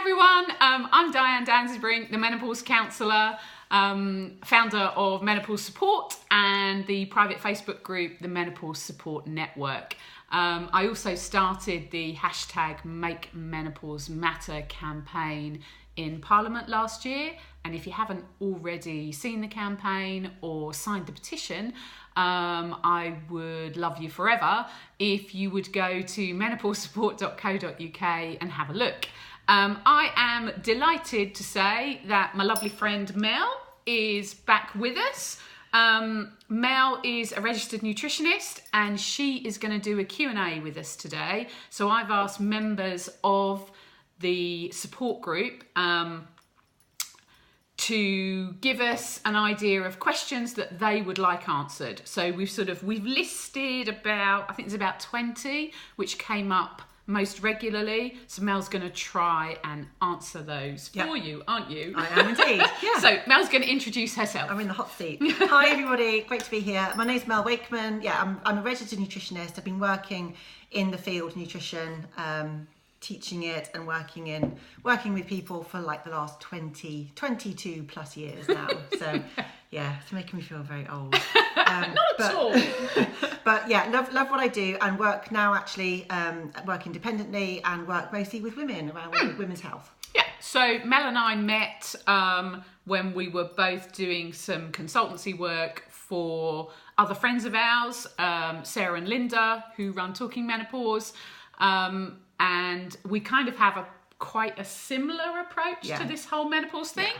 everyone, I'm Diane Danzebrink, the menopause counsellor, founder of Menopause Support and the private Facebook group, the Menopause Support Network. I also started the hashtag Make Menopause Matter campaign in Parliament last year, and if you haven't already seen the campaign or signed the petition, I would love you forever if you would go to menopausesupport.co.uk and have a look. I am delighted to say that my lovely friend Mel is back with us. Mel is a registered nutritionist and she is going to do a Q&A with us today. So I've asked members of the support group to give us an idea of questions that they would like answered. So we've listed about, I think there's about 20 which came up most regularly. So Mel's going to try and answer those for you, aren't you? I am indeed. Yeah. So Mel's going to introduce herself. I'm in the hot seat. Hi everybody, great to be here. My name's Mel Wakeman. Yeah, I'm a registered nutritionist. I've been working in the field nutrition, teaching it and working with people for like the last 22 plus years now. So yeah, it's making me feel very old. Not at all. But yeah, love what I do and work now actually, work independently and work mostly with women around women's health. Yeah, so Mel and I met when we were both doing some consultancy work for other friends of ours, Sarah and Linda, who run Talking Menopause. And we kind of have quite a similar approach to this whole menopause thing,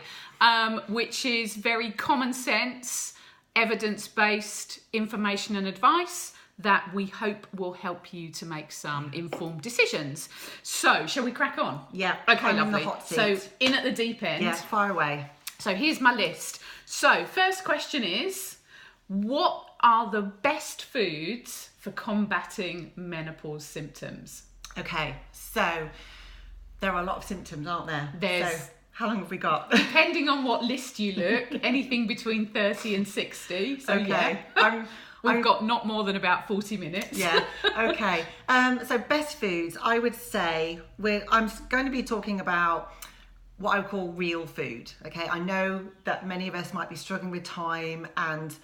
which is very common sense, evidence-based information and advice that we hope will help you to make some informed decisions. So, shall we crack on? Yeah. Okay, I'm lovely. in the hot seat. So, in at the deep end. Yeah, fire away. So, here's my list. So, first question is, what are the best foods for combating menopause symptoms? Okay, so there are a lot of symptoms, aren't there? So how long have we got? Depending on what list you look, anything between 30 and 60. So okay. We've got not more than about 40 minutes. Yeah, okay. So best foods, I would say, I'm going to be talking about what I would call real food, okay? I know that many of us might be struggling with time and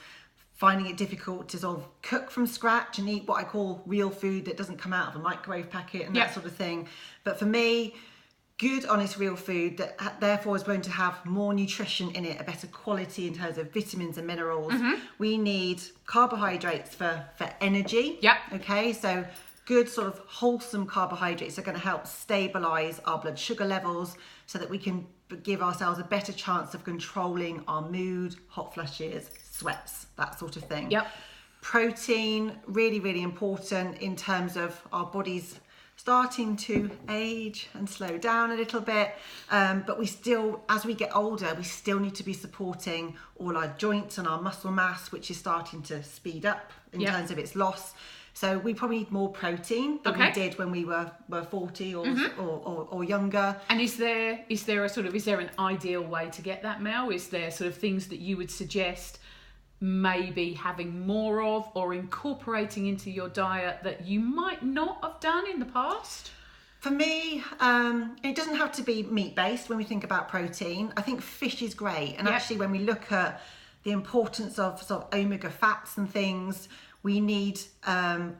finding it difficult to sort of cook from scratch and eat what I call real food that doesn't come out of a microwave packet and that sort of thing. But for me, good, honest, real food that therefore is going to have more nutrition in it, a better quality in terms of vitamins and minerals. We need carbohydrates for energy. Yep. Okay, so good sort of wholesome carbohydrates are going to help stabilise our blood sugar levels so that we can give ourselves a better chance of controlling our mood, hot flushes, sweats, that sort of thing. Yep. Protein, really, really important in terms of our bodies starting to age and slow down a little bit. But we still, as we get older, we still need to be supporting all our joints and our muscle mass, which is starting to speed up in terms of its loss. So we probably need more protein than we did when we were 40 or younger. And is there an ideal way to get that, Mel? Is there sort of things that you would suggest maybe having more of or incorporating into your diet that you might not have done in the past? For me, it doesn't have to be meat-based when we think about protein. I think fish is great. And actually when we look at the importance of sort of omega fats and things, we need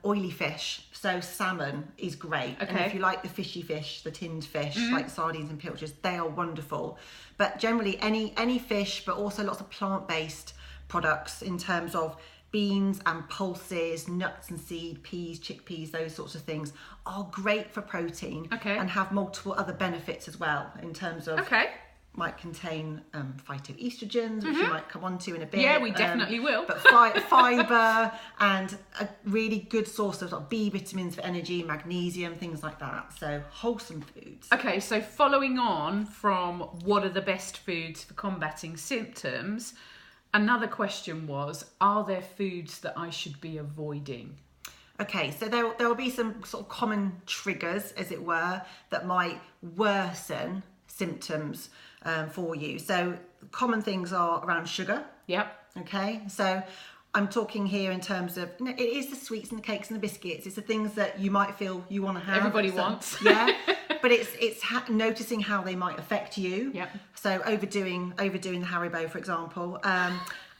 oily fish. So salmon is great. Okay. And if you like the fishy fish, the tinned fish, like sardines and pilchards, they are wonderful. But generally any fish, but also lots of plant-based products in terms of beans and pulses, nuts and seed, peas, chickpeas, those sorts of things are great for protein and have multiple other benefits as well in terms of might contain phytoestrogens, which you might come on to in a bit. Yeah, we definitely will. But fibre and a really good source of, sort of B vitamins for energy, magnesium, things like that. So wholesome foods. Okay, so following on from what are the best foods for combating symptoms, another question was, are there foods that I should be avoiding? Okay, so there will be some sort of common triggers, as it were, that might worsen symptoms for you. So common things are around sugar. Yep. Okay, so I'm talking here in terms of, it is the sweets and the cakes and the biscuits. It's the things that you might feel you want to have. Everybody wants. Yeah, but but it's noticing how they might affect you. Yep. So overdoing the Haribo, for example.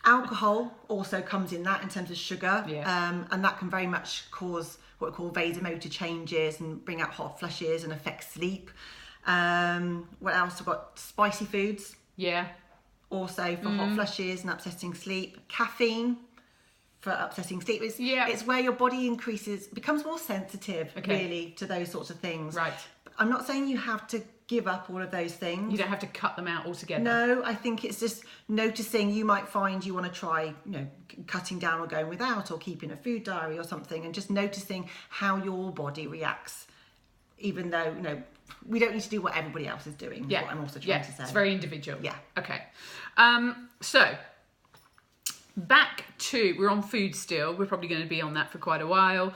Alcohol also comes in that in terms of sugar, and that can very much cause what we call vasomotor changes and bring out hot flushes and affect sleep. What else? We've got spicy foods. Yeah. Also for hot flushes and upsetting sleep. Caffeine for upsetting sleep. It's where your body becomes more sensitive, really, to those sorts of things. Right. I'm not saying you have to give up all of those things. You don't have to cut them out altogether. No, I think it's just noticing. You might find you want to try, cutting down or going without, or keeping a food diary or something, and just noticing how your body reacts, even though, we don't need to do what everybody else is doing. Yeah. Is what I'm also trying to say. It's very individual. Yeah. Okay. So back to, we're on food still. We're probably going to be on that for quite a while.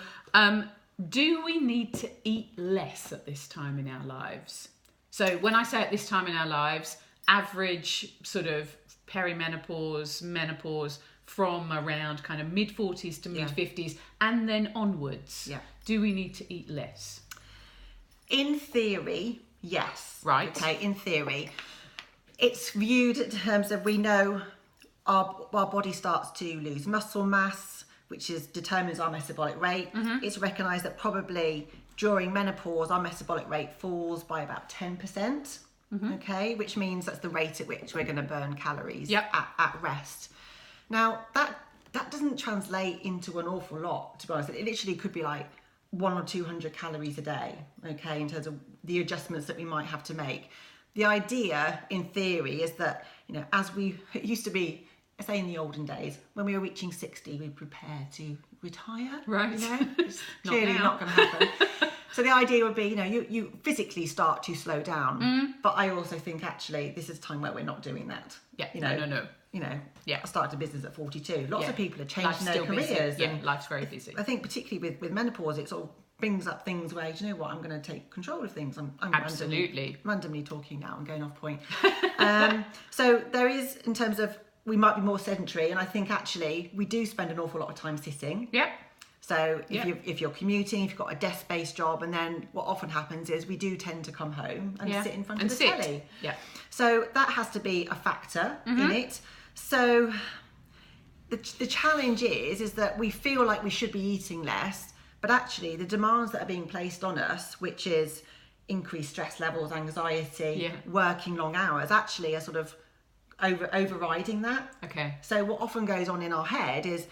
Do we need to eat less at this time in our lives? So when I say at this time in our lives, average sort of perimenopause, menopause from around kind of mid-40s to mid-50s and then onwards. Yeah. Do we need to eat less? In theory, yes. Right. Okay, in theory. It's viewed in terms of, we know our body starts to lose muscle mass, which determines our metabolic rate. It's recognised that probably during menopause, our metabolic rate falls by about 10%, okay, which means that's the rate at which we're going to burn calories at rest. Now, that doesn't translate into an awful lot, to be honest. It literally could be like 100 or 200 calories a day, okay, in terms of the adjustments that we might have to make. The idea, in theory, is that, it used to be, say in the olden days, when we were reaching 60, we prepare to retire. Right. It's clearly not going to happen. So the idea would be, you physically start to slow down. But I also think, actually, this is a time where we're not doing that. Yeah. No. I started a business at 42. Lots of people are changing their careers. Yeah, life's very busy. I think particularly with menopause, it sort of brings up things where, I'm going to take control of things. I'm absolutely randomly talking now and going off point. So there is, in terms of, we might be more sedentary, and I think actually we do spend an awful lot of time sitting. Yep. So if you're commuting, if you've got a desk-based job, and then what often happens is we do tend to come home and sit in front of the telly. Yeah. So that has to be a factor in it. So the challenge is that we feel like we should be eating less, but actually the demands that are being placed on us, which is increased stress levels, anxiety, working long hours, actually are sort of overriding that. Okay. So what often goes on in our head is,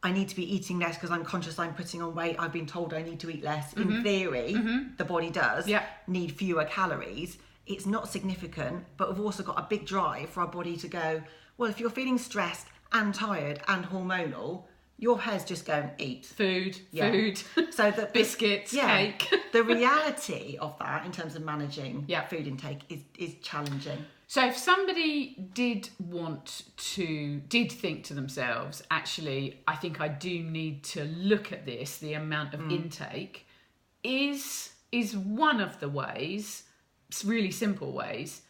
I need to be eating less because I'm conscious I'm putting on weight. I've been told I need to eat less. In theory, the body does need fewer calories. It's not significant, but we've also got a big drive for our body to go, well, if you're feeling stressed and tired and hormonal, your head's just going, eat. Food. So the biscuits, cake. The reality of that in terms of managing food intake is challenging. So if somebody did think to themselves, actually, I think I do need to look at this, the amount of intake, is one of the ways, really simple ways,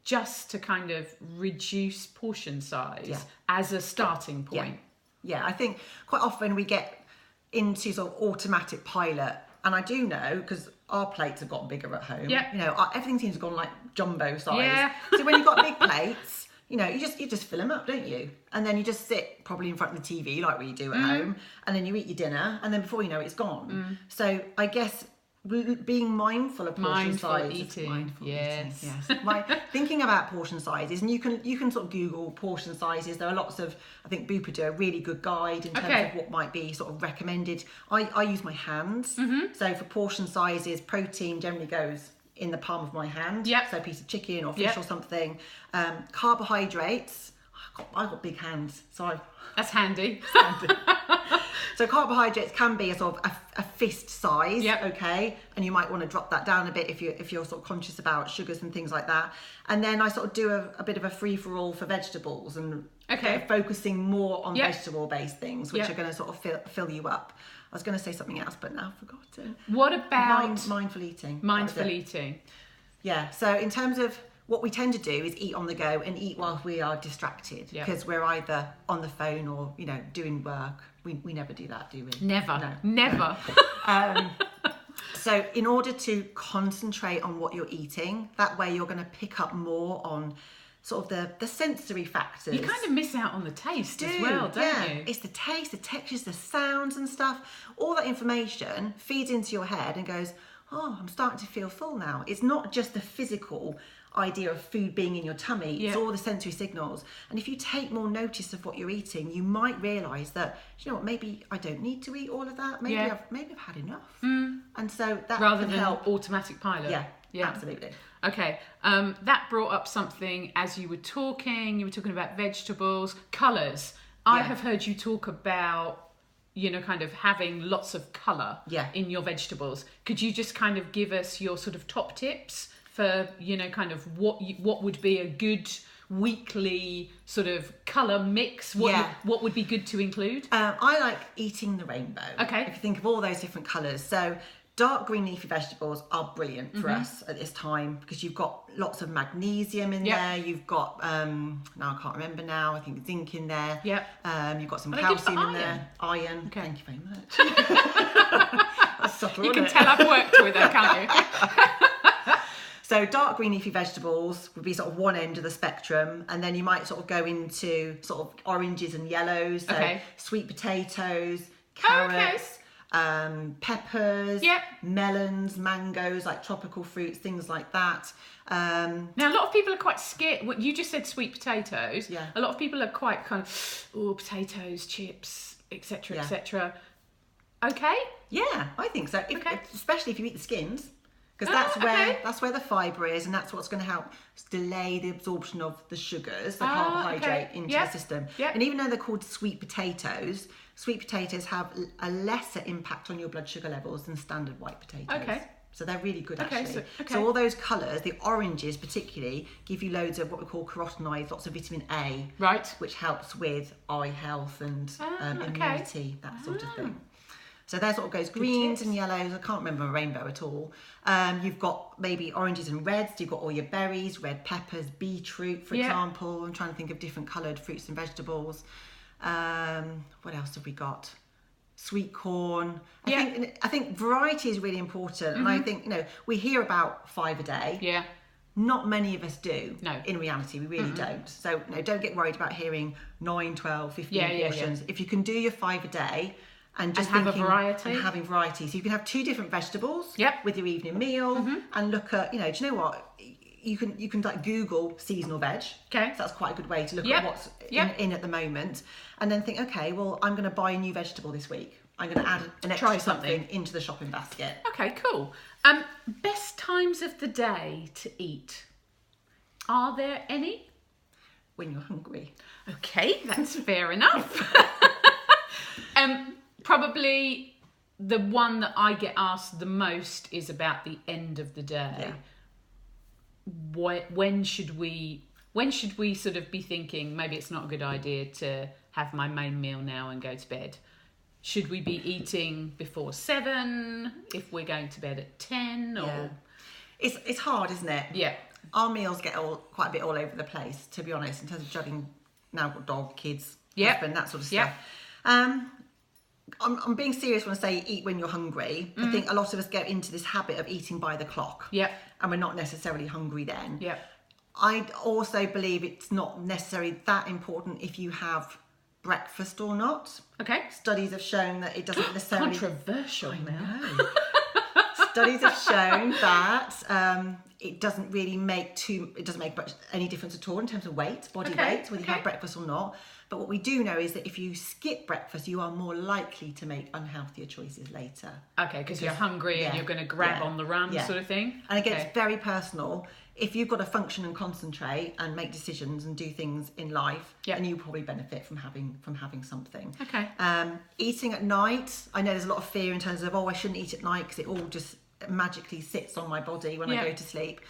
just to kind of reduce portion size as a starting point. Yeah, I think quite often we get into sort of automatic pilot, and I do know, because our plates have gotten bigger at home. Everything seems to have gone like jumbo size. Yeah. So when you've got big plates, you just fill them up, don't you? And then you just sit probably in front of the TV like we do at home, and then you eat your dinner, and then before you know it, it's gone. So I guess being mindful of portion size. Mindful eating. Yes. Thinking about portion sizes, and you can sort of Google portion sizes. There are lots of, I think Bupa do a really good guide in terms of what might be sort of recommended. I use my hands. So for portion sizes, protein generally goes in the palm of my hand. So a piece of chicken or fish or something. Carbohydrates, I've got big hands, so that's handy. So carbohydrates can be a sort of a fist size, okay, and you might want to drop that down a bit if you're sort of conscious about sugars and things like that. And then I sort of do a bit of a free for all for vegetables, and focusing more on vegetable-based things, which are going to sort of fill you up. I was going to say something else, but now I've forgotten. What about mindful eating? Mindful eating. Yeah. So in terms of what we tend to do is eat on the go and eat while we are distracted, because we're either on the phone or doing work. We never do that, do we? Never. No. Never. So in order to concentrate on what you're eating, that way you're going to pick up more on sort of the sensory factors. You kind of miss out on the taste as well, don't you? It's the taste, the textures, the sounds and stuff. All that information feeds into your head and goes, oh, I'm starting to feel full now. It's not just the physical idea of food being in your tummy, it's all the sensory signals. And if you take more notice of what you're eating, you might realise that, you know what, maybe I don't need to eat all of that. Maybe I've had enough. And so that rather can than help. automatic pilot. Yeah, absolutely. Okay, that brought up something as you were talking about vegetables, colours. I have heard you talk about, you know, kind of having lots of colour in your vegetables. Could you just kind of give us your sort of top tips for, you know, kind of what would be a good weekly sort of colour mix? What would be good to include? I like eating the rainbow. Okay. If you think of all those different colours. So dark green leafy vegetables are brilliant for us at this time because you've got lots of magnesium in there. You've got, now I can't remember now, I think zinc in there. You've got some calcium in there. Iron. Okay. Thank you very much. That's subtle, you can isn't it? tell I've worked with her, can't you? So dark green leafy vegetables would be sort of one end of the spectrum, and then you might sort of go into sort of oranges and yellows. So sweet potatoes, carrots, peppers, melons, mangoes, like tropical fruits, things like that. Now a lot of people are quite scared. What you just said, sweet potatoes. Yeah. A lot of people are quite kind of, oh, potatoes, chips, etc., etc. Okay. Yeah, I think so. Especially if you eat the skins. Because that's where the fibre is, and that's what's going to help delay the absorption of the sugars, the carbohydrate into the system. And even though they're called sweet potatoes have a lesser impact on your blood sugar levels than standard white potatoes. So they're really good actually. So all those colours, the oranges particularly, give you loads of what we call carotenoids, lots of vitamin A, which helps with eye health and immunity, that sort of thing. So there sort of goes greens and yellows. I can't remember a rainbow at all. You've got maybe oranges and reds. You've got all your berries, red peppers, beetroot, for example. I'm trying to think of different coloured fruits and vegetables. What else have we got? Sweet corn. I think variety is really important. And I think, you know, we hear about 5 a day. Yeah. Not many of us do. No. In reality, we really don't. So don't get worried about hearing 9, 12, 15 portions. If you can do your 5 a day, and just have a variety. And having variety. So you can have 2 different vegetables with your evening meal and look at, you know, do you know what? You can like Google seasonal veg. Okay. So that's quite a good way to look at what's in at the moment. And then think, okay, well, I'm going to buy a new vegetable this week. I'm going to add an extra something into the shopping basket. Okay, cool. Best times of the day to eat. Are there any? When you're hungry. Okay, that's fair enough. Probably the one that I get asked the most is about the end of the day. When should we sort of be thinking maybe it's not a good idea to have my main meal now and go to bed? Should we be eating before 7 if we're going to bed at 10? Or it's hard, isn't it? Yeah. Our meals get quite a bit all over the place, to be honest, in terms of juggling now got dog, kids, husband, that sort of stuff. I'm being serious when I say eat when you're hungry. I think a lot of us get into this habit of eating by the clock. And we're not necessarily hungry then. I also believe it's not necessarily that important if you have breakfast or not. Okay. Studies have shown that it doesn't necessarily... Controversial now. Studies have shown that it doesn't make any difference at all in terms of weight, body weight, whether you have breakfast or not. But what we do know is that if you skip breakfast, you are more likely to make unhealthier choices later. Okay, because you're hungry and you're going to grab on the run sort of thing. And it gets very personal. If you've got to function and concentrate and make decisions and do things in life, then you probably benefit from having something. Okay. Eating at night, I know there's a lot of fear in terms of, I shouldn't eat at night because it all just magically sits on my body when I go to sleep.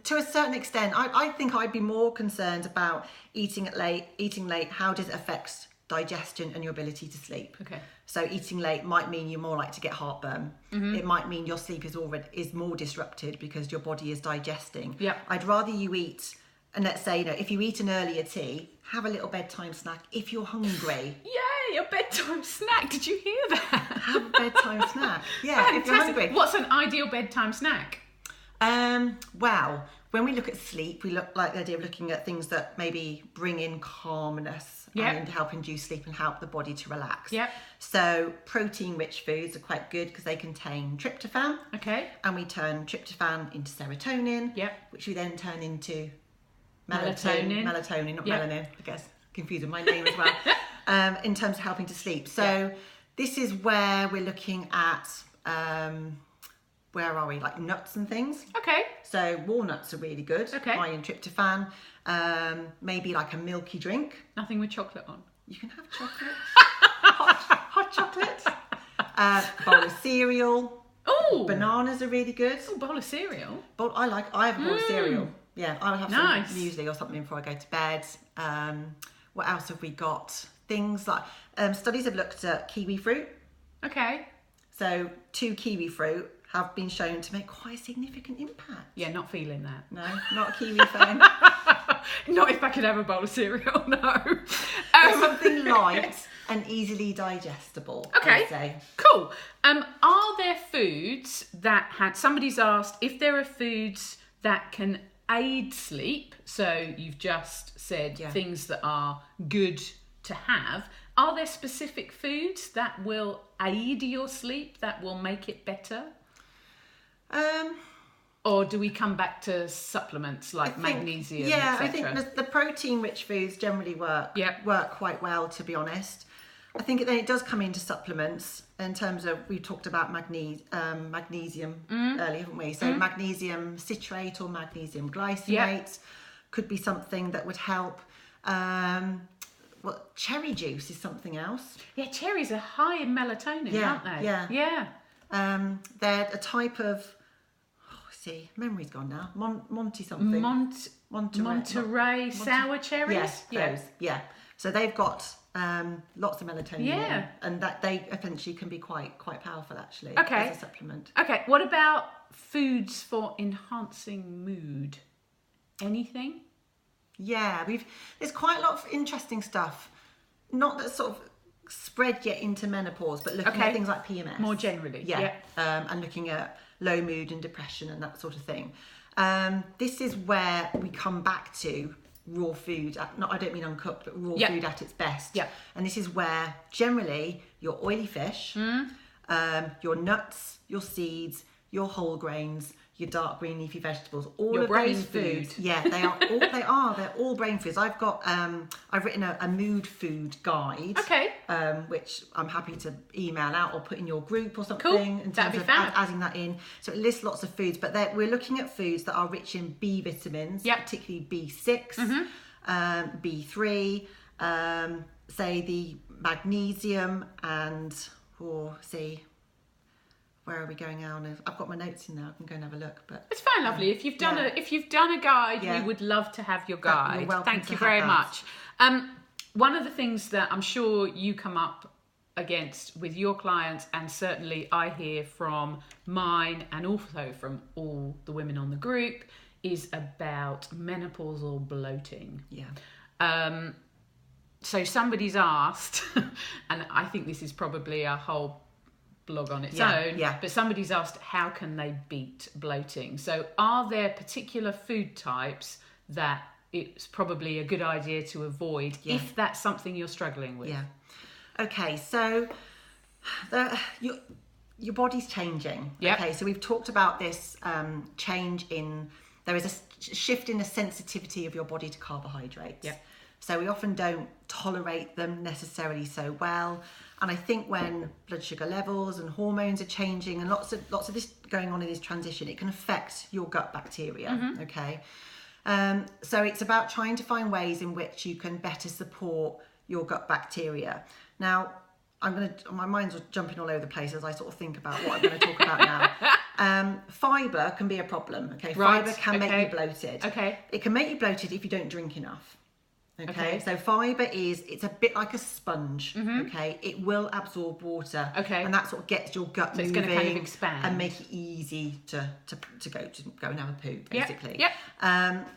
To a certain extent, I think I'd be more concerned about eating late. How does it affect digestion and your ability to sleep? Okay. So eating late might mean you're more likely to get heartburn. It might mean your sleep is more disrupted because your body is digesting. Yeah. I'd rather you eat, and let's say, if you eat an earlier tea, have a little bedtime snack if you're hungry. Yay! your bedtime snack. Did you hear that? Have a bedtime snack. Yeah, if you're hungry. What's an ideal bedtime snack? Well, when we look at sleep, we like the idea of looking at things that maybe bring in calmness and help induce sleep and help the body to relax. Yep. So protein-rich foods are quite good because they contain tryptophan. Okay. And we turn tryptophan into serotonin. Yep. Which we then turn into Melatonin, not melanin. I guess confusing my name as well. In terms of helping to sleep. So this is where we're looking at. Where are we? Like nuts and things. Okay. So walnuts are really good. Okay. High in tryptophan. Maybe like a milky drink. Nothing with chocolate on. You can have chocolate. hot chocolate. Bowl of cereal. Oh. Bananas are really good. Oh, bowl of cereal. I have a bowl of cereal. Yeah, I would have Nice. some muesli or something before I go to bed. What else have we got? Things like studies have looked at kiwi fruit. Okay. So 2 kiwi fruit have been shown to make quite a significant impact. Yeah, not feeling that. No, not a kiwi fan. Not if I could have a bowl of cereal, no. Something light and easily digestible, Okay, I'd say. Cool. Are there foods that somebody's asked if there are foods that can aid sleep? So you've just said things that are good to have. Are there specific foods that will aid your sleep, that will make it better? Or do we come back to supplements like magnesium? Yeah, et I think the protein-rich foods generally work quite well, to be honest. I think then it does come into supplements in terms of, we talked about magnesium earlier, haven't we? So magnesium citrate or magnesium glycinate could be something that would help. Cherry juice is something else. Yeah, cherries are high in melatonin, aren't they? Yeah. They're a type of, memory's gone now. Monty something. Monterey sour cherries. Yeah, those. Yeah. So they've got lots of melatonin in them, and that they eventually can be quite powerful actually as a supplement. Okay. What about foods for enhancing mood? Anything? Yeah, there's quite a lot of interesting stuff. Not that sort of spread yet into menopause, but looking at things like PMS. More generally. Yeah. And looking at low mood and depression and that sort of thing. This is where we come back to raw food. I don't mean uncooked, but raw food at its best. Yeah. And this is where generally your oily fish, your nuts, your seeds, your whole grains, your dark green leafy vegetables, all your of brain those food. foods. Yeah, they're all brain foods. I've written a mood food guide. Okay. Which I'm happy to email out or put in your group or something. Cool. In terms of adding that in. So it lists lots of foods, but we're looking at foods that are rich in B vitamins, particularly B6, B3, say the magnesium and where are we going now? I've got my notes in there. I can go and have a look. But it's fine, lovely. If you've done a guide, we would love to have your guide. Thank you very much. One of the things that I'm sure you come up against with your clients, and certainly I hear from mine and also from all the women on the group, is about menopausal bloating. Yeah. So somebody's asked, and I think this is probably a whole blog on its own, but somebody's asked, how can they beat bloating? So are there particular food types that it's probably a good idea to avoid if that's something you're struggling with? Yeah. Okay, so your body's changing. Yep. Okay, so we've talked about this there is a shift in the sensitivity of your body to carbohydrates. Yep. So we often don't tolerate them necessarily so well. And I think when blood sugar levels and hormones are changing and lots of this going on in this transition, it can affect your gut bacteria. Okay. So it's about trying to find ways in which you can better support your gut bacteria. Now, my mind's jumping all over the place as I sort of think about what I'm going to talk about now. Fibre can be a problem. Okay. Right. Fibre can make you bloated. Okay. It can make you bloated if you don't drink enough. Okay, so fibre it's a bit like a sponge. Okay, it will absorb water. Okay, and that sort of gets your gut moving, it's going to kind of expand and make it easy to go and have a poo, basically. Yep.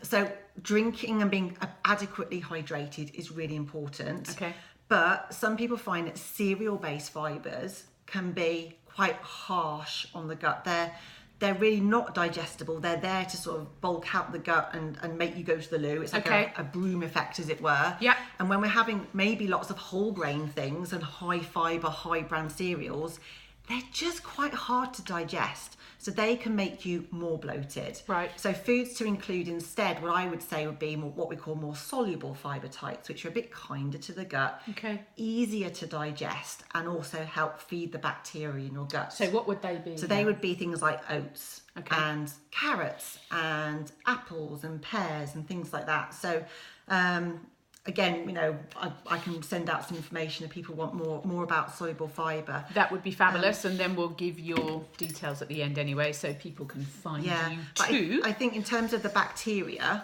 So drinking and being adequately hydrated is really important. Okay. But some people find that cereal-based fibres can be quite harsh on the gut. They're really not digestible. They're there to sort of bulk out the gut and make you go to the loo. It's like a broom effect, as it were. Yeah. And when we're having maybe lots of whole grain things and high fibre, high bran cereals, they're just quite hard to digest. So they can make you more bloated. Right. So foods to include instead, what I would say would be more, what we call more soluble fibre types, which are a bit kinder to the gut, easier to digest, and also help feed the bacteria in your gut. So what would they be? So they would be things like oats and carrots and apples and pears and things like that. So again, you know, I can send out some information if people want more about soluble fibre. That would be fabulous, and then we'll give your details at the end anyway, so people can find you too. I think in terms of the bacteria,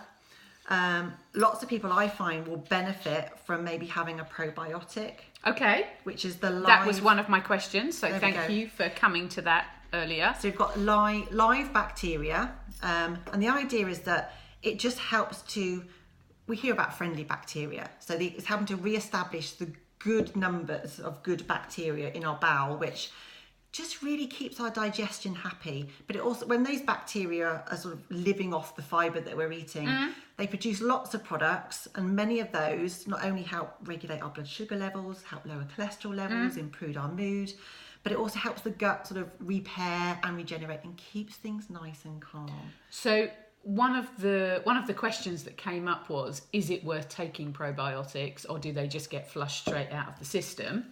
lots of people I find will benefit from maybe having a probiotic. Okay. Which is the live... That was one of my questions, so thank you for coming to that earlier. So we've got live bacteria, and the idea is that it just helps to... We hear about friendly bacteria, so it's helping to re-establish the good numbers of good bacteria in our bowel, which just really keeps our digestion happy. But it also, when those bacteria are sort of living off the fibre that we're eating, they produce lots of products, and many of those not only help regulate our blood sugar levels, help lower cholesterol levels, improve our mood, but it also helps the gut sort of repair and regenerate and keeps things nice and calm. So one of the questions that came up was, is it worth taking probiotics, or do they just get flushed straight out of the system?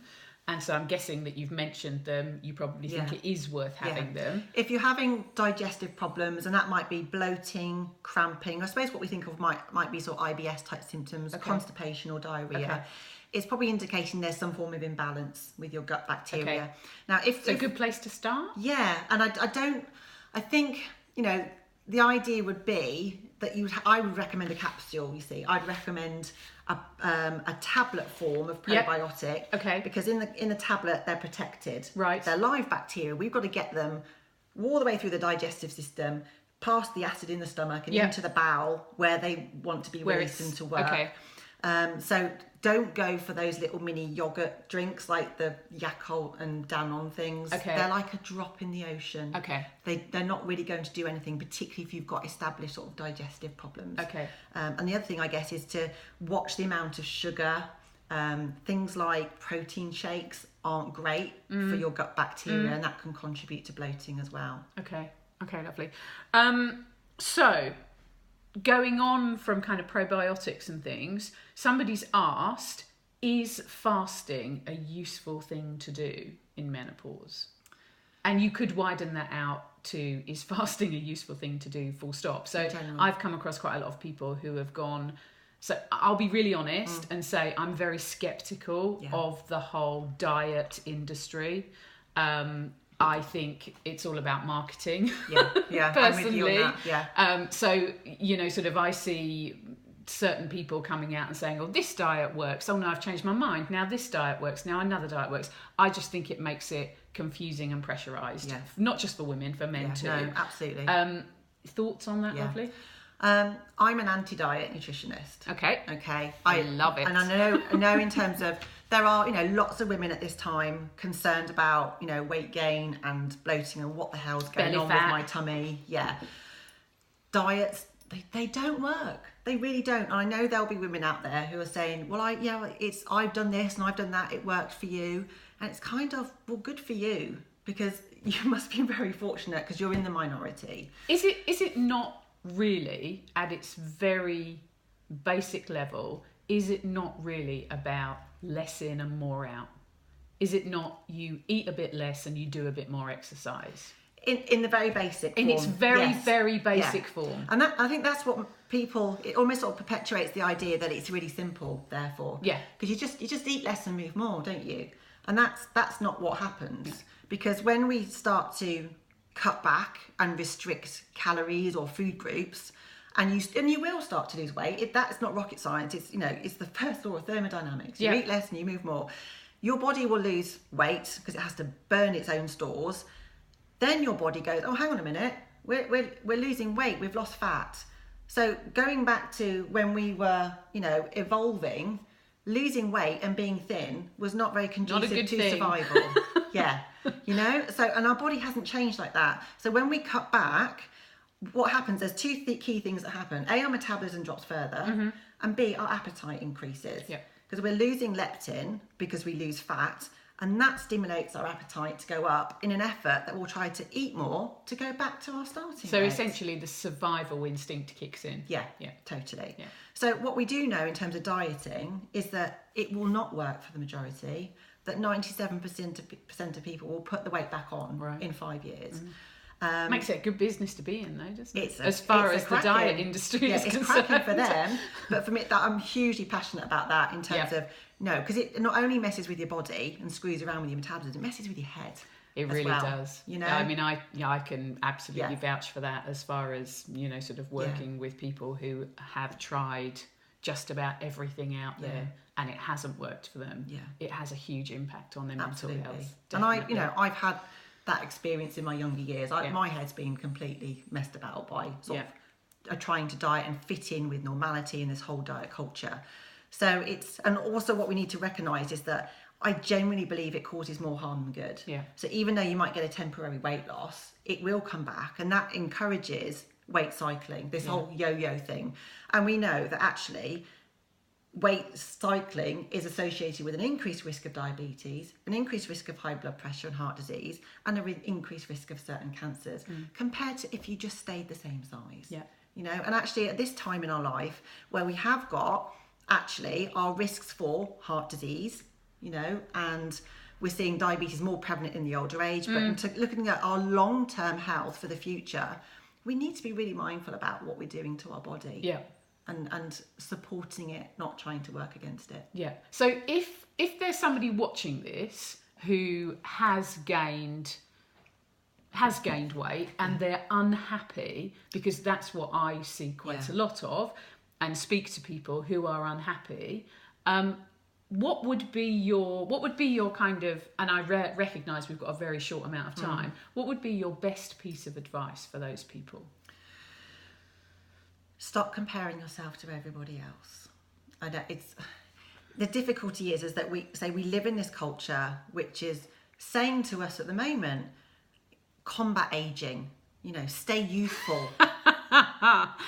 And so I'm guessing that you've mentioned them. You probably think it is worth having them. If you're having digestive problems, and that might be bloating, cramping, I suppose what we think of might be sort of IBS type symptoms, constipation or diarrhea. It's probably indicating there's some form of imbalance with your gut bacteria. Now, if a good place to start. Yeah, and I think, you know, the idea would be that I would recommend a capsule. You see, I'd recommend a tablet form of probiotic. Because in the tablet they're protected. Right. They're live bacteria. We've got to get them all the way through the digestive system, past the acid in the stomach and into the bowel where they want to be released and to work. So don't go for those little mini yogurt drinks like the Yakult and Danone things. They're like a drop in the ocean. They're not really going to do anything, particularly if you've got established sort of digestive problems. And the other thing, I guess, is to watch the amount of sugar. Things like protein shakes aren't great for your gut bacteria, and that can contribute to bloating as well. Okay, lovely. So going on from kind of probiotics and things, somebody's asked, is fasting a useful thing to do in menopause? And you could widen that out to, is fasting a useful thing to do, full stop? So I've come across quite a lot of people who have gone, so I'll be really honest and say I'm very skeptical of the whole diet industry. I think it's all about marketing. Personally. I'm with you on that. So, you know, sort of I see certain people coming out and saying, oh, this diet works. Oh, no, I've changed my mind. Now this diet works. Now another diet works. I just think it makes it confusing and pressurised. Not just for women, for men too. No, absolutely. Thoughts on that, Lovely? I'm an anti-diet nutritionist. Okay. I love it. And I know in terms of, there are, you know, lots of women at this time concerned about, you know, weight gain and bloating and what the hell's going on with my tummy. Diets, they don't work. They really don't. And I know there'll be women out there who are saying, well, I've done this and I've done that. It worked for you. And it's kind of, well, good for you, because you must be very fortunate because you're in the minority. Is it not really, at its very basic level, is it not really about less in and more out? Is it not you eat a bit less and you do a bit more exercise? In the very basic form. In its very basic form. And I think that's what people, it almost sort of perpetuates the idea that it's really simple, therefore. Because you just eat less and move more, don't you? And that's not what happens. Because when we start to cut back and restrict calories or food groups, and you will start to lose weight. That's not rocket science. It's, you know, it's the first law of thermodynamics. You eat less and you move more. Your body will lose weight because it has to burn its own stores. Then your body goes, oh, hang on a minute, we're losing weight. We've lost fat. So going back to when we were, you know, evolving, losing weight and being thin was not very conducive to survival. Yeah, you know, so, and our body hasn't changed like that. So when we cut back, what happens, there's two key things that happen. A, our metabolism drops further, and B, our appetite increases. Yeah. Because we're losing leptin because we lose fat, and that stimulates our appetite to go up in an effort that we'll try to eat more to go back to our starting So weight. essentially the survival instinct kicks in. Yeah, totally. Yeah. So what we do know in terms of dieting is that it will not work for the majority, that 97% of people will put the weight back on in 5 years. Makes it a good business to be in, though, doesn't it? As far as the diet industry is concerned. It's cracking for them, but for me, that I'm hugely passionate about that in terms of, no, because it not only messes with your body and screws around with your metabolism, it messes with your head. It really does. You know, I mean, I can absolutely vouch for that as far as, you know, sort of working with people who have tried just about everything out there and it hasn't worked for them. Yeah, it has a huge impact on their mental health. Definitely. And I've had that experience in my younger years. My head's been completely messed about by sort of trying to diet and fit in with normality in this whole diet culture. So and also what we need to recognise is that I genuinely believe it causes more harm than good. Yeah. So even though you might get a temporary weight loss, it will come back, and that encourages weight cycling, this whole yo-yo thing. And we know that actually weight cycling is associated with an increased risk of diabetes, an increased risk of high blood pressure and heart disease, and an increased risk of certain cancers compared to if you just stayed the same size. Yeah. You know, and actually at this time in our life where we have got actually our risks for heart disease, you know, and we're seeing diabetes more prevalent in the older age, but looking at our long-term health for the future, we need to be really mindful about what we're doing to our body. Yeah. And supporting it, not trying to work against it. Yeah. So if there's somebody watching this who has gained weight and they're unhappy, because that's what I see quite a lot of, and speak to people who are unhappy, what would be your kind of, and I recognise we've got a very short amount of time, what would be your best piece of advice for those people? Stop comparing yourself to everybody else. I know the difficulty is that we live in this culture which is saying to us at the moment, combat aging, you know, stay youthful.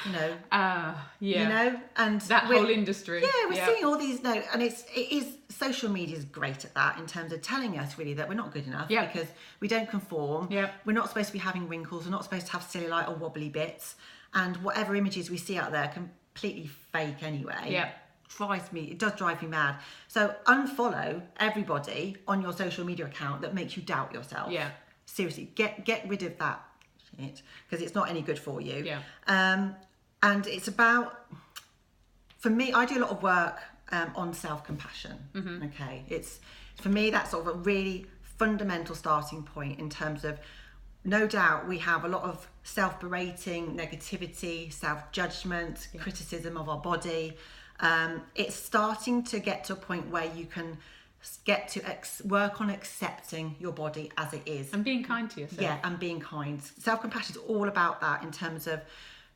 You know, you know, and that whole industry. Yeah, we're seeing all these and it is social media is great at that in terms of telling us really that we're not good enough because we don't conform. Yeah, we're not supposed to be having wrinkles. We're not supposed to have cellulite or wobbly bits. And whatever images we see out there are completely fake anyway. Yeah. It does drive me mad. So unfollow everybody on your social media account that makes you doubt yourself. Yeah. Seriously, get rid of that shit because it's not any good for you. Yeah. And it's about, for me, I do a lot of work on self-compassion. Mm-hmm. Okay. For me, that's sort of a really fundamental starting point in terms of, no doubt we have a lot of self-berating, negativity, self-judgment, criticism of our body. It's starting to get to a point where you can get to work on accepting your body as it is. And being kind to yourself. Yeah, and being kind. Self-compassion is all about that in terms of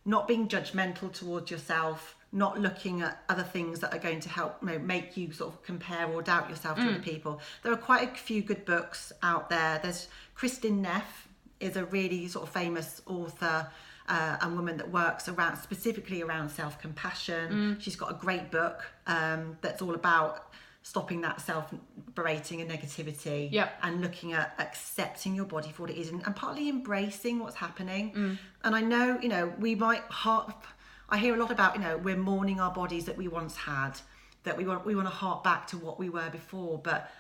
not being judgmental towards yourself, not looking at other things that are going to help make you sort of compare or doubt yourself to other people. There are quite a few good books out there. There's Kristin Neff, is a really sort of famous author and woman that works specifically around self-compassion. She's got a great book that's all about stopping that self-berating and negativity and looking at accepting your body for what it is and partly embracing what's happening. And I know, you know, I hear a lot about, you know, we're mourning our bodies that we once had, that we want to hark back to what we were before, but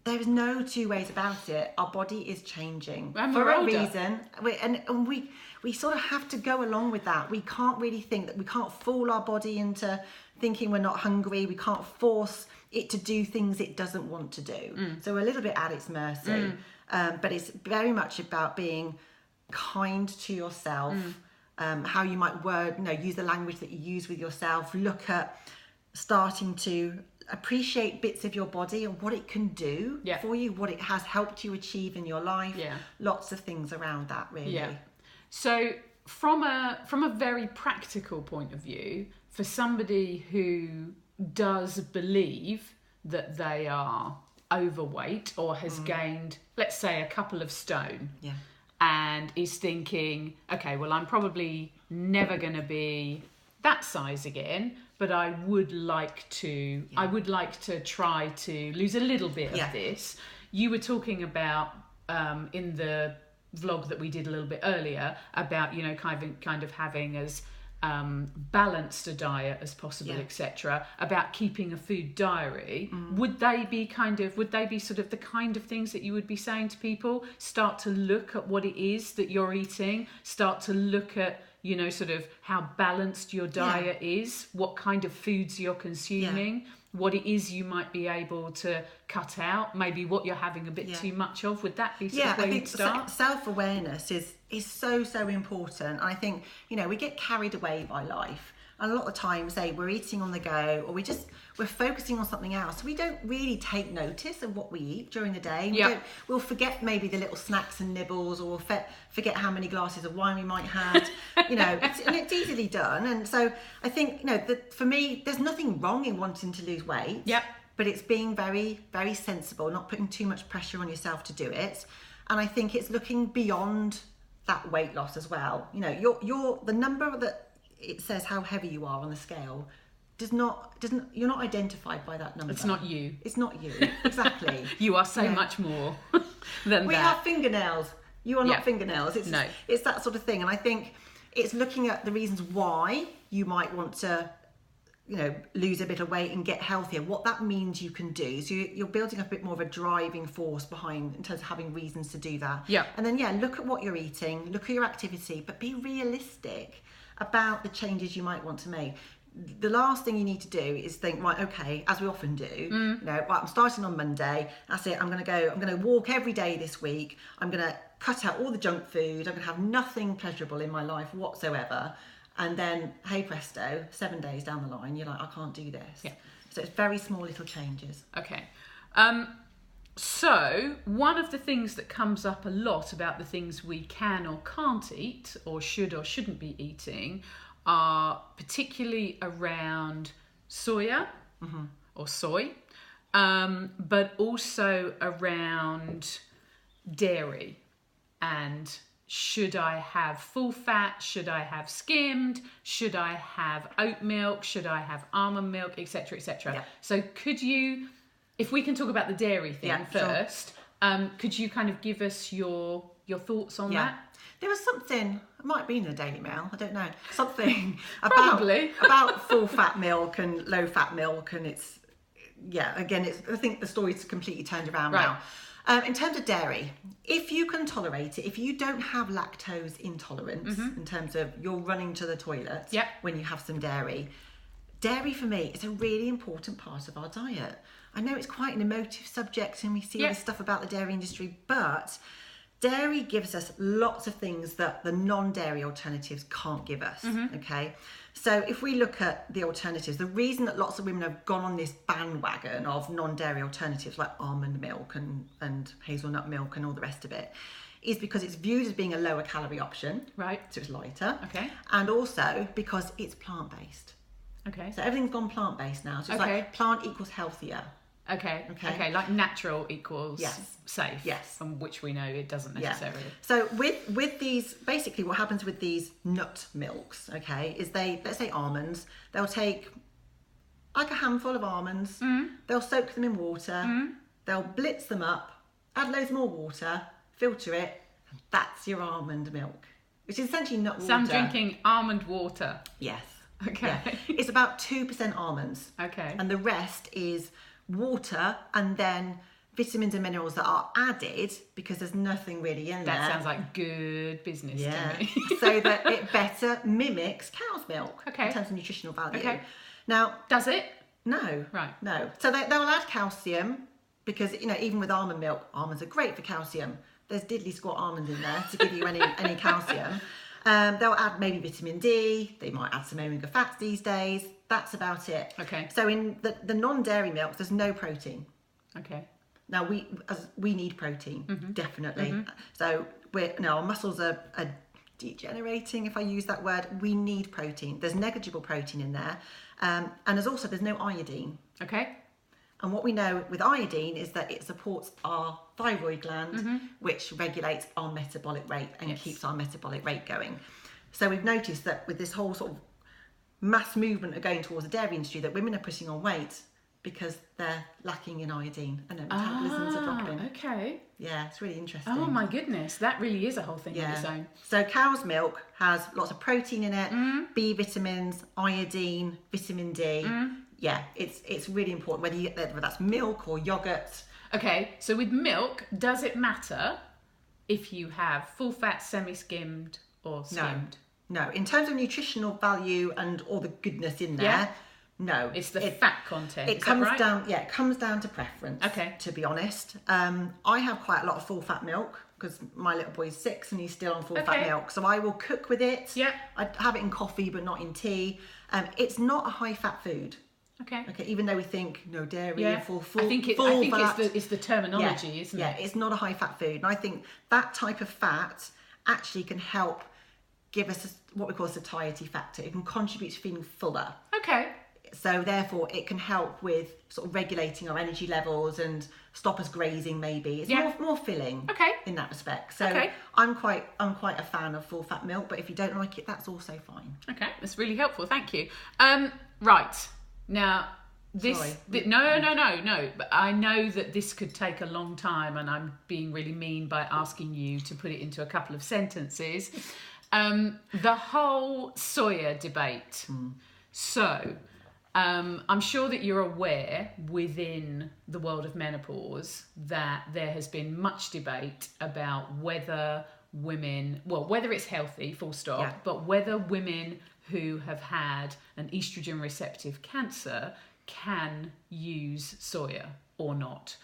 there is no two ways about it. Our body is changing for a reason. And we sort of have to go along with that. We can't really think that we can't fool our body into thinking we're not hungry. We can't force it to do things it doesn't want to do. So we're a little bit at its mercy. But it's very much about being kind to yourself, how you might use the language that you use with yourself, look at starting to appreciate bits of your body and what it can do for you, what it has helped you achieve in your life. Lots of things around that, really. So from a very practical point of view, for somebody who does believe that they are overweight or has gained, let's say, a couple of stone, and is thinking, okay, well, I'm probably never going to be that size again, but I would like to try to lose a little bit of this. You were talking about in the vlog that we did a little bit earlier about, you know, kind of having as balanced a diet as possible, etc., about keeping a food diary. Would they be sort of the kind of things that you would be saying to people? Start to look at what it is that you're eating, start to look at, you know, sort of how balanced your diet is, what kind of foods you're consuming, what it is you might be able to cut out, maybe what you're having a bit too much of. Would that be sort of where you'd start? Self-awareness is so important. I think, you know, we get carried away by life, and a lot of times, say, we're eating on the go, or we're focusing on something else. We don't really take notice of what we eat during the day. We'll forget maybe the little snacks and nibbles, or we'll forget how many glasses of wine we might have. You know, it's easily done. And so I think, you know, for me, there's nothing wrong in wanting to lose weight. But it's being very, very sensible, not putting too much pressure on yourself to do it. And I think it's looking beyond that weight loss as well. You know, the number that it says how heavy you are on the scale you're not identified by that number. It's not you. It's not you. Exactly. You are so much more than we that. Are fingernails. You are not fingernails. It's that sort of thing. And I think it's looking at the reasons why you might want to, you know, lose a bit of weight and get healthier, what that means you can do. So you're building up a bit more of a driving force behind, in terms of having reasons to do that. And then, look at what you're eating, look at your activity, but be realistic about the changes you might want to make. The last thing you need to do is think, right, okay, as we often do, you know, right, I'm starting on Monday, that's it, I'm going to walk every day this week, I'm going to cut out all the junk food, I'm going to have nothing pleasurable in my life whatsoever. And then, hey presto, 7 days down the line, you're like, I can't do this. So it's very small little changes. Okay. So one of the things that comes up a lot about the things we can or can't eat, or should or shouldn't be eating, are particularly around soya or soy, but also around dairy. And should I have full fat? Should I have skimmed? Should I have oat milk? Should I have almond milk, etc., etc.? So could you, if we can talk about the dairy thing first, could you kind of give us your thoughts on that? There was something, it might have been in the Daily Mail, I don't know, something about full fat milk and low fat milk, and it's, again, I think the story's completely turned around now. In terms of dairy, if you can tolerate it, if you don't have lactose intolerance, in terms of you're running to the toilet when you have some dairy for me is a really important part of our diet. I know it's quite an emotive subject, and we see all this stuff about the dairy industry, but dairy gives us lots of things that the non-dairy alternatives can't give us, okay? So if we look at the alternatives, the reason that lots of women have gone on this bandwagon of non-dairy alternatives like almond milk and hazelnut milk and all the rest of it is because it's viewed as being a lower calorie option. Right. So it's lighter. Okay. And also because it's plant-based. Okay. So everything's gone plant-based now. So it's like plant equals healthier. Okay. Like natural equals safe. Yes. From which we know it doesn't necessarily. So with these, basically what happens with these nut milks, is let's say almonds, they'll take like a handful of almonds, they'll soak them in water, they'll blitz them up, add loads more water, filter it, and that's your almond milk, which is essentially nut water. So I'm drinking almond water. Yes. Okay. Yeah. It's about 2% almonds. Okay. And the rest is water and then vitamins and minerals that are added because there's nothing really in there. That sounds like good business to me. So that it better mimics cow's milk in terms of nutritional value. Okay. Now, does it? No. Right. No. So they'll add calcium because, even with almond milk, almonds are great for calcium. There's diddly squat almonds in there to give you any calcium. They'll add maybe vitamin D. They might add some omega fats these days. That's about it. Okay. So in the non-dairy milks, there's no protein. Okay. Now we need protein, definitely. So our muscles are degenerating, if I use that word. We need protein. There's negligible protein in there. And there's no iodine. Okay. And what we know with iodine is that it supports our thyroid gland, which regulates our metabolic rate and keeps our metabolic rate going. So we've noticed that with this whole sort of mass movement of going towards the dairy industry, that women are putting on weight because they're lacking in iodine and their metabolisms are dropping. Okay. Yeah, it's really interesting. Oh my goodness, that really is a whole thing on its own. So cow's milk has lots of protein in it, B vitamins, iodine, vitamin D. Yeah, it's really important whether that's milk or yogurt. Okay, so with milk, does it matter if you have full fat, semi-skimmed or skimmed? No. In terms of nutritional value and all the goodness in there, no. It's the fat content. It comes down. Yeah, it comes down to preference. Okay. To be honest, I have quite a lot of full fat milk because my little boy's 6 and he's still on full fat milk. So I will cook with it. Yeah. I have it in coffee, but not in tea. It's not a high fat food. Okay. Even though we think no dairy, full I think fat. it's the terminology, isn't it? Yeah, it's not a high fat food, and I think that type of fat actually can help give us what we call a satiety factor. It can contribute to feeling fuller. Okay. So therefore, it can help with sort of regulating our energy levels and stop us grazing. Maybe it's more filling. Okay. In that respect. So I'm quite a fan of full fat milk, but if you don't like it, that's also fine. Okay, that's really helpful. Thank you. Right. Now, no. But I know that this could take a long time, and I'm being really mean by asking you to put it into a couple of sentences. The whole soya debate. So, I'm sure that you're aware within the world of menopause that there has been much debate about whether whether it's healthy, full stop, but whether women who have had an estrogen receptive cancer can use soya or not.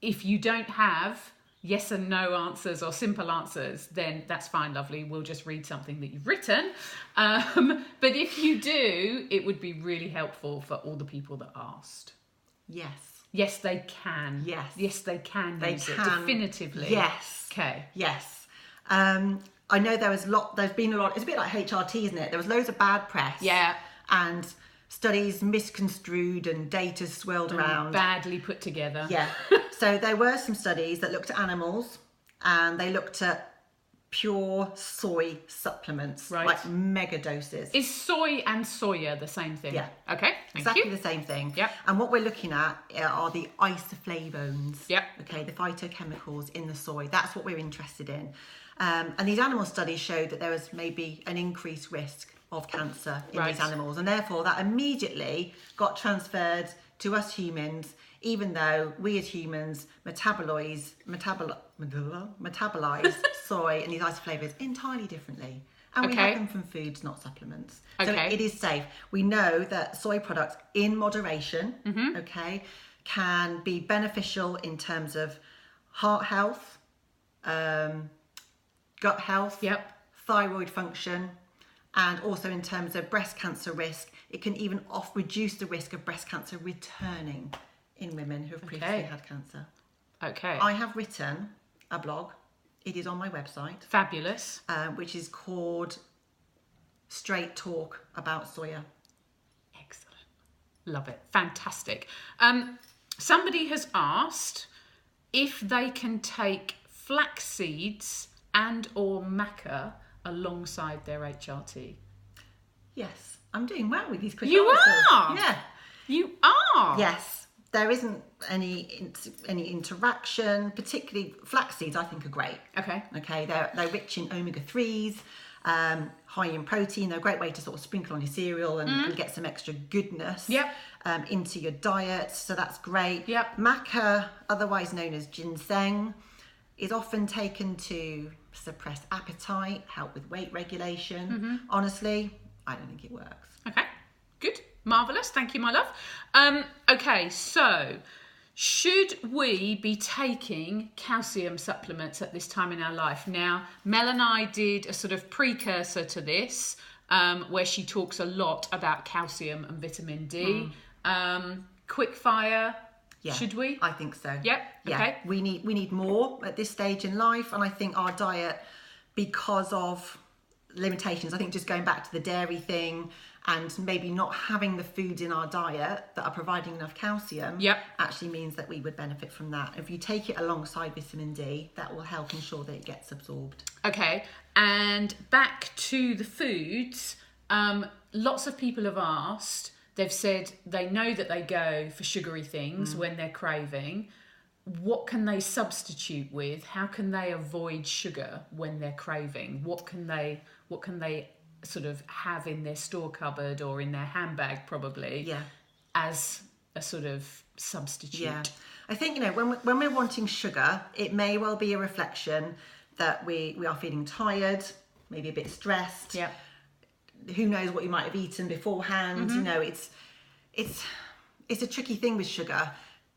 If you don't have yes and no answers or simple answers, then that's fine, lovely. We'll just read something that you've written. But if you do, it would be really helpful for all the people that asked. Yes. Yes, they can. Yes. Yes, they can use it definitively. Yes. Okay. Yes. I know there's been a lot, it's a bit like HRT, isn't it? There was loads of bad press. Yeah. And studies misconstrued and data swirled around. Badly put together. Yeah. So there were some studies that looked at animals and they looked at pure soy supplements, like mega doses. Is soy and soya the same thing? Yeah. Okay. Exactly the same thing. Yep. And what we're looking at are the isoflavones. Yep. Okay, the phytochemicals in the soy. That's what we're interested in. And these animal studies showed that there was maybe an increased risk of cancer in these animals, and therefore that immediately got transferred to us humans, even though we as humans metabolize soy and these isoflavors entirely differently. And we have them from foods, not supplements. So it is safe. We know that soy products in moderation, can be beneficial in terms of heart health, gut health, thyroid function, and also in terms of breast cancer risk. It can even reduce the risk of breast cancer returning in women who have previously had cancer. Okay. I have written a blog. It is on my website. Fabulous. Which is called Straight Talk About Soya. Excellent. Love it. Fantastic. Somebody has asked if they can take flax seeds and or maca alongside their HRT. Yes, I'm doing well with these quick answers. You are? Yeah. You are? Yes. There isn't any interaction, particularly flax seeds I think are great. Okay, they're rich in omega-3s, high in protein. They're a great way to sort of sprinkle on your cereal and get some extra goodness into your diet, so that's great. Maca, otherwise known as ginseng, is often taken to suppress appetite, help with weight regulation. Honestly, I don't think it works. Okay, good. Marvellous, thank you, my love. Okay, so should we be taking calcium supplements at this time in our life? Now, Mel and I did a sort of precursor to this, where she talks a lot about calcium and vitamin D. Quick fire, should we? I think so. Yep. Yeah. Okay. We need more at this stage in life, and I think our diet because of limitations. I think just going back to the dairy thing and maybe not having the foods in our diet that are providing enough calcium actually means that we would benefit from that. If you take it alongside vitamin D, that will help ensure that it gets absorbed. Okay, and back to the foods, lots of people have asked, they've said they know that they go for sugary things when they're craving. What can they substitute with? How can they avoid sugar when they're craving? What can they sort of have in their store cupboard or in their handbag probably as a sort of substitute? Yeah, I think, you know, when we're wanting sugar, it may well be a reflection that we are feeling tired, maybe a bit stressed. Yeah. Who knows what you might have eaten beforehand? You know, it's a tricky thing with sugar.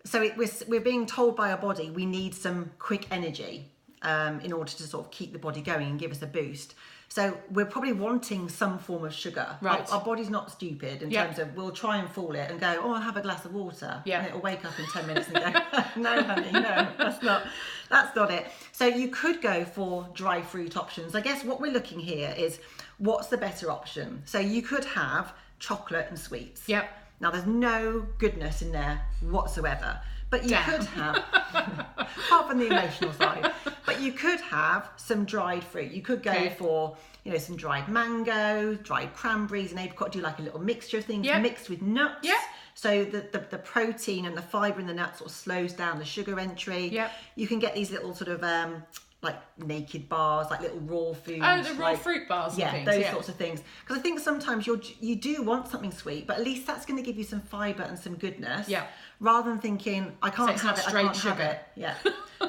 So we're being told by our body we need some quick energy in order to sort of keep the body going and give us a boost. So we're probably wanting some form of sugar. Right. Our body's not stupid in terms of we'll try and fool it and go, oh, I'll have a glass of water. Yeah. And it'll wake up in 10 minutes and go, no, honey, no, that's not it. So you could go for dry fruit options. I guess what we're looking here is what's the better option. So you could have chocolate and sweets. Yep. Now there's no goodness in there whatsoever. But you could have, apart from the emotional side, but you could have some dried fruit. You could go for, you know, some dried mango, dried cranberries and apricot, do like a little mixture of things mixed with nuts. Yeah. So the protein and the fibre in the nuts sort of slows down the sugar entry. Yep. You can get these little sort of like naked bars, like little raw foods. Oh, the raw like, fruit bars and things. Those sorts of things. Because I think sometimes you do want something sweet, but at least that's going to give you some fibre and some goodness. Yeah. Rather than thinking, I can't have it, I can't sugar. have it. Yeah.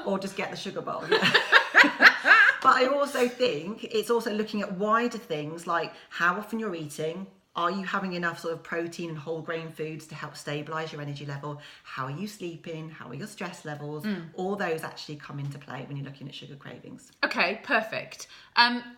Or just get the sugar bowl. Yeah. But I also think it's also looking at wider things like how often you're eating. Are you having enough sort of protein and whole grain foods to help stabilise your energy level? How are you sleeping? How are your stress levels? All those actually come into play when you're looking at sugar cravings. Okay, perfect.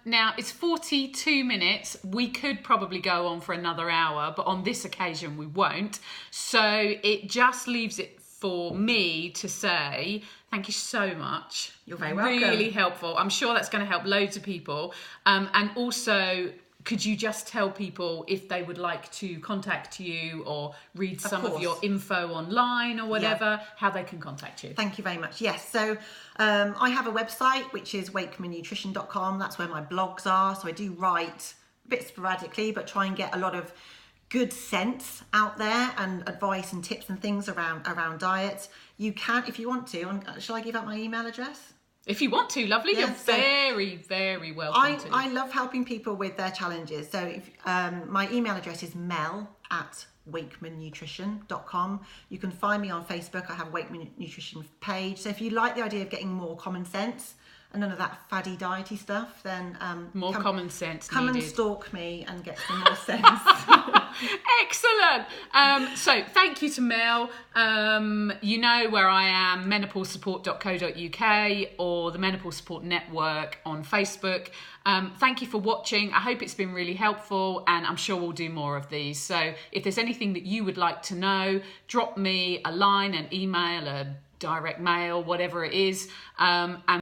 Now, it's 42 minutes. We could probably go on for another hour, but on this occasion we won't. So it just leaves it for me to say thank you so much. You're very welcome. Really helpful. I'm sure that's going to help loads of people. And also, could you just tell people if they would like to contact you or read some of your info online or whatever, how they can contact you? Thank you very much. Yes, so I have a website which is wakemannutrition.com. That's where my blogs are. So I do write a bit sporadically, but try and get a lot of good sense out there and advice and tips and things around diet. You can, if you want to, shall I give out my email address? If you want to, lovely. Yeah, You're very, very welcome to. I love helping people with their challenges. So if, my email address is mel@wakemannutrition.com. You can find me on Facebook. I have a Wakeman Nutrition page. So if you like the idea of getting more common sense and none of that faddy diety stuff, then common sense come needed. And stalk me and get some more sense. Excellent. So thank you to Mel. You know where I am, menopausesupport.co.uk or the Menopause Support Network on Facebook. Thank you for watching. I hope it's been really helpful and I'm sure we'll do more of these. So if there's anything that you would like to know, drop me a line, an email, a direct mail, whatever it is. And